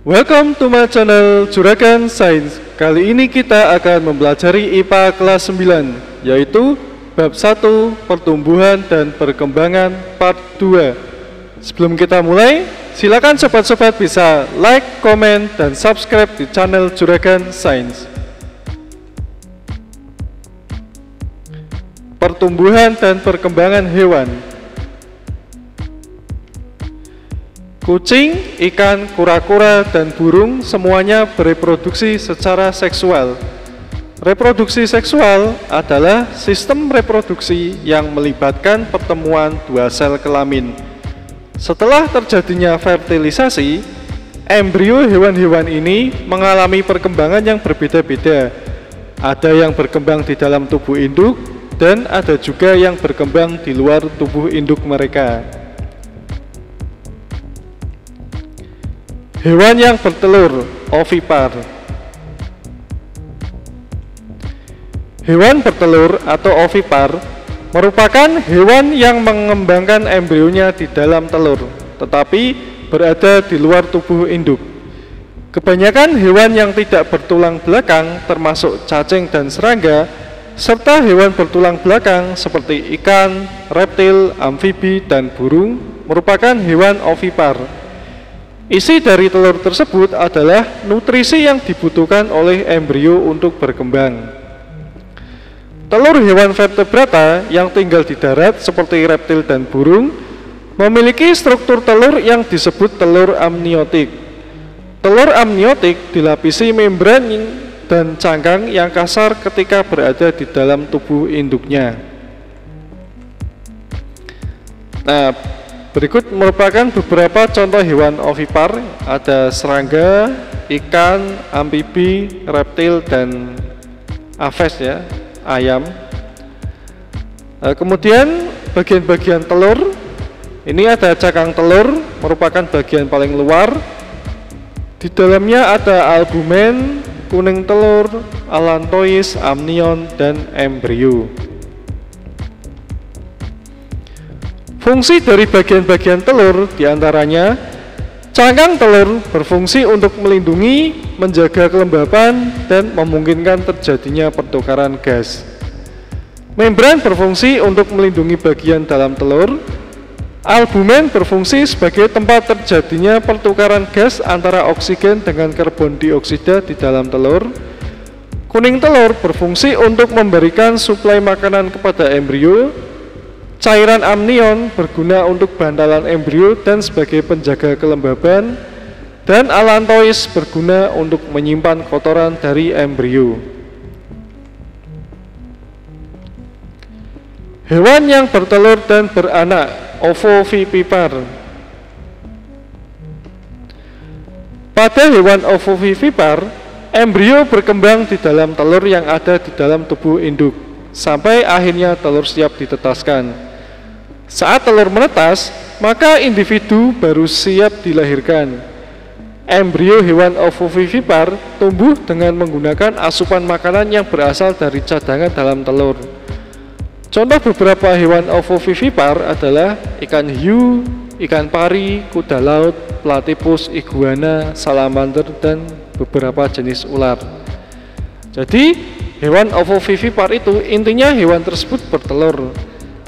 Welcome to my channel Juragan Science. Kali ini kita akan mempelajari IPA kelas 9, yaitu bab 1 Pertumbuhan dan Perkembangan part 2. Sebelum kita mulai, silakan sobat-sobat bisa like, komen, dan subscribe di channel Juragan Science. Pertumbuhan dan perkembangan hewan. Kucing, ikan, kura-kura, dan burung semuanya bereproduksi secara seksual. Reproduksi seksual adalah sistem reproduksi yang melibatkan pertemuan dua sel kelamin. Setelah terjadinya fertilisasi, embrio hewan-hewan ini mengalami perkembangan yang berbeda-beda. Ada yang berkembang di dalam tubuh induk, dan ada juga yang berkembang di luar tubuh induk mereka. Hewan yang bertelur, ovipar. Hewan bertelur atau ovipar merupakan hewan yang mengembangkan embrionya di dalam telur, tetapi berada di luar tubuh induk. Kebanyakan hewan yang tidak bertulang belakang, termasuk cacing dan serangga, serta hewan bertulang belakang seperti ikan, reptil, amfibi, dan burung merupakan hewan ovipar. Isi dari telur tersebut adalah nutrisi yang dibutuhkan oleh embrio untuk berkembang. Telur hewan vertebrata yang tinggal di darat seperti reptil dan burung memiliki struktur telur yang disebut telur amniotik. Telur amniotik dilapisi membran dan cangkang yang kasar ketika berada di dalam tubuh induknya. Nah, berikut merupakan beberapa contoh hewan ovipar. Ada serangga, ikan, amfibi, reptil, dan aves ya, ayam. Kemudian bagian-bagian telur. Ini ada cangkang telur, merupakan bagian paling luar. Di dalamnya ada albumen, kuning telur, allantois, amnion, dan embrio. Fungsi dari bagian-bagian telur diantaranya cangkang telur berfungsi untuk melindungi, menjaga kelembapan, dan memungkinkan terjadinya pertukaran gas. Membran berfungsi untuk melindungi bagian dalam telur. Albumen berfungsi sebagai tempat terjadinya pertukaran gas antara oksigen dengan karbon dioksida di dalam telur. Kuning telur berfungsi untuk memberikan suplai makanan kepada embrio. Cairan amnion berguna untuk bantalan embrio dan sebagai penjaga kelembaban, dan allantois berguna untuk menyimpan kotoran dari embrio. Hewan yang bertelur dan beranak, ovovivipar. Pada hewan ovovivipar, embrio berkembang di dalam telur yang ada di dalam tubuh induk, sampai akhirnya telur siap ditetaskan. Saat telur menetas, maka individu baru siap dilahirkan. Embrio hewan ovovivipar tumbuh dengan menggunakan asupan makanan yang berasal dari cadangan dalam telur. Contoh beberapa hewan ovovivipar adalah ikan hiu, ikan pari, kuda laut, platypus, iguana, salamander, dan beberapa jenis ular. Jadi, hewan ovovivipar itu intinya hewan tersebut bertelur.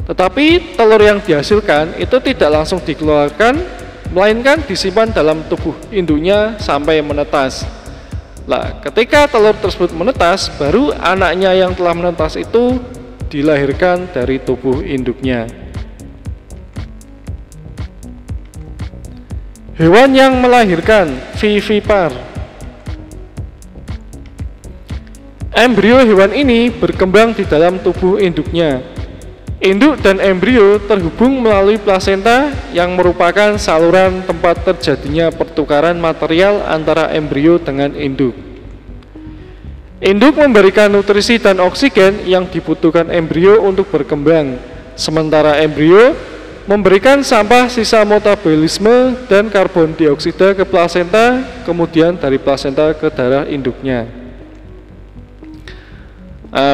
Tetapi telur yang dihasilkan itu tidak langsung dikeluarkan, melainkan disimpan dalam tubuh induknya sampai menetas. Nah, ketika telur tersebut menetas, baru anaknya yang telah menetas itu dilahirkan dari tubuh induknya. Hewan yang melahirkan, vivipar. Embrio hewan ini berkembang di dalam tubuh induknya. Induk dan embrio terhubung melalui plasenta yang merupakan saluran tempat terjadinya pertukaran material antara embrio dengan induk. Induk memberikan nutrisi dan oksigen yang dibutuhkan embrio untuk berkembang, sementara embrio memberikan sampah sisa metabolisme dan karbon dioksida ke plasenta, kemudian dari plasenta ke darah induknya.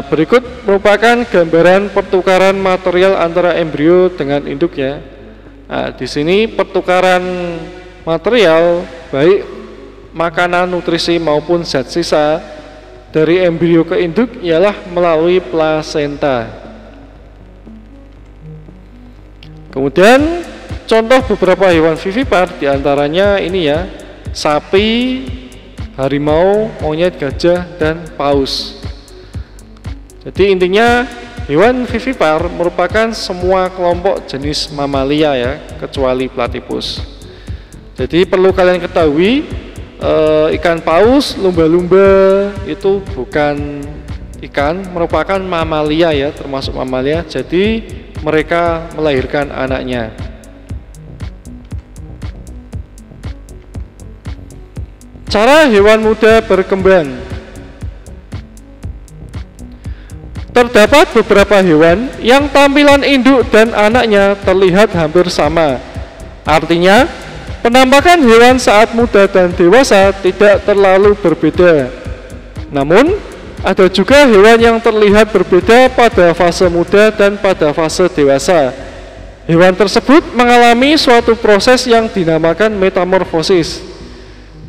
Berikut merupakan gambaran pertukaran material antara embrio dengan induk ya. Di sini pertukaran material baik makanan, nutrisi maupun zat sisa dari embrio ke induk ialah melalui plasenta. Kemudian contoh beberapa hewan vivipar diantaranya ini ya, sapi, harimau, monyet, gajah, dan paus. Jadi intinya hewan vivipar merupakan semua kelompok jenis mamalia ya, kecuali platypus. Jadi perlu kalian ketahui, ikan paus, lumba-lumba itu bukan ikan, merupakan mamalia ya, termasuk mamalia. Jadi mereka melahirkan anaknya. Cara hewan muda berkembang. Terdapat beberapa hewan yang tampilan induk dan anaknya terlihat hampir sama. Artinya, penampakan hewan saat muda dan dewasa tidak terlalu berbeda. Namun, ada juga hewan yang terlihat berbeda pada fase muda dan pada fase dewasa. Hewan tersebut mengalami suatu proses yang dinamakan metamorfosis.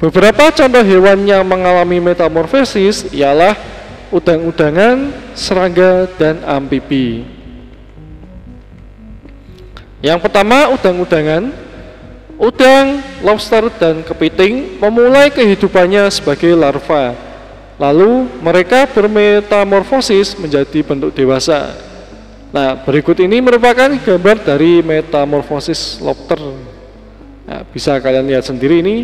Beberapa contoh hewan yang mengalami metamorfosis ialah udang-udangan, serangga, dan amfibi. Yang pertama, udang-udangan. Udang, lobster, dan kepiting memulai kehidupannya sebagai larva. Lalu mereka bermetamorfosis menjadi bentuk dewasa. Nah, berikut ini merupakan gambar dari metamorfosis lobster. Nah, bisa kalian lihat sendiri ini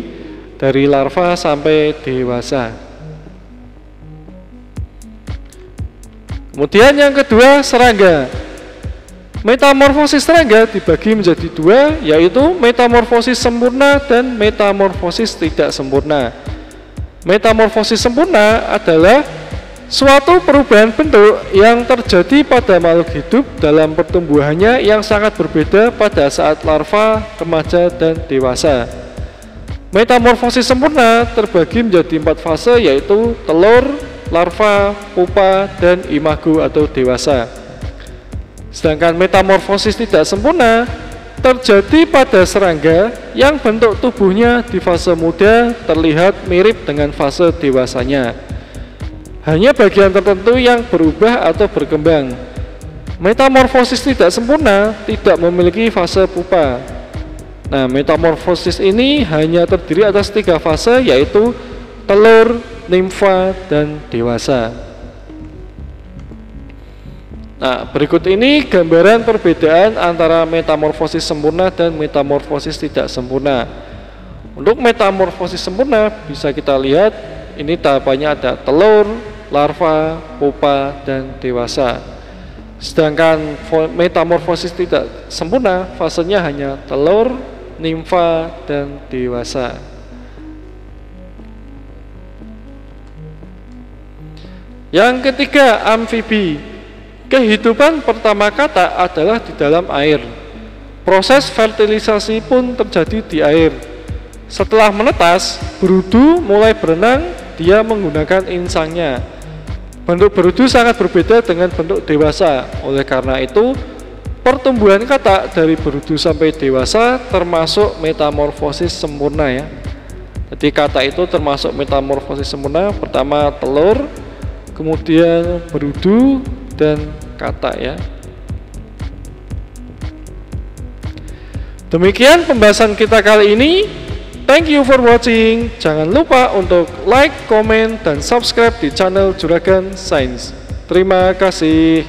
dari larva sampai dewasa. Kemudian yang kedua, serangga. Metamorfosis serangga dibagi menjadi dua, yaitu metamorfosis sempurna dan metamorfosis tidak sempurna. Metamorfosis sempurna adalah suatu perubahan bentuk yang terjadi pada makhluk hidup dalam pertumbuhannya yang sangat berbeda pada saat larva, remaja, dan dewasa. Metamorfosis sempurna terbagi menjadi 4 fase, yaitu telur, larva, pupa, dan imago atau dewasa. Sedangkan metamorfosis tidak sempurna terjadi pada serangga yang bentuk tubuhnya di fase muda terlihat mirip dengan fase dewasanya. Hanya bagian tertentu yang berubah atau berkembang. Metamorfosis tidak sempurna tidak memiliki fase pupa. Nah, metamorfosis ini hanya terdiri atas 3 fase, yaitu telur, nimfa, dan dewasa. Nah, berikut ini gambaran perbedaan antara metamorfosis sempurna dan metamorfosis tidak sempurna. Untuk metamorfosis sempurna bisa kita lihat, ini tahapannya ada telur, larva, pupa, dan dewasa. Sedangkan metamorfosis tidak sempurna, fasenya hanya telur, nimfa, dan dewasa. Yang ketiga, amfibi. Kehidupan pertama kata adalah di dalam air. Proses fertilisasi pun terjadi di air. Setelah menetas, berudu mulai berenang, dia menggunakan insangnya. Bentuk berudu sangat berbeda dengan bentuk dewasa. Oleh karena itu, pertumbuhan katak dari berudu sampai dewasa termasuk metamorfosis sempurna ya. Jadi katak itu termasuk metamorfosis sempurna. Pertama telur, kemudian berudu, dan katak ya. Demikian pembahasan kita kali ini. Thank you for watching. Jangan lupa untuk like, komen, dan subscribe di channel Juragan Science. Terima kasih.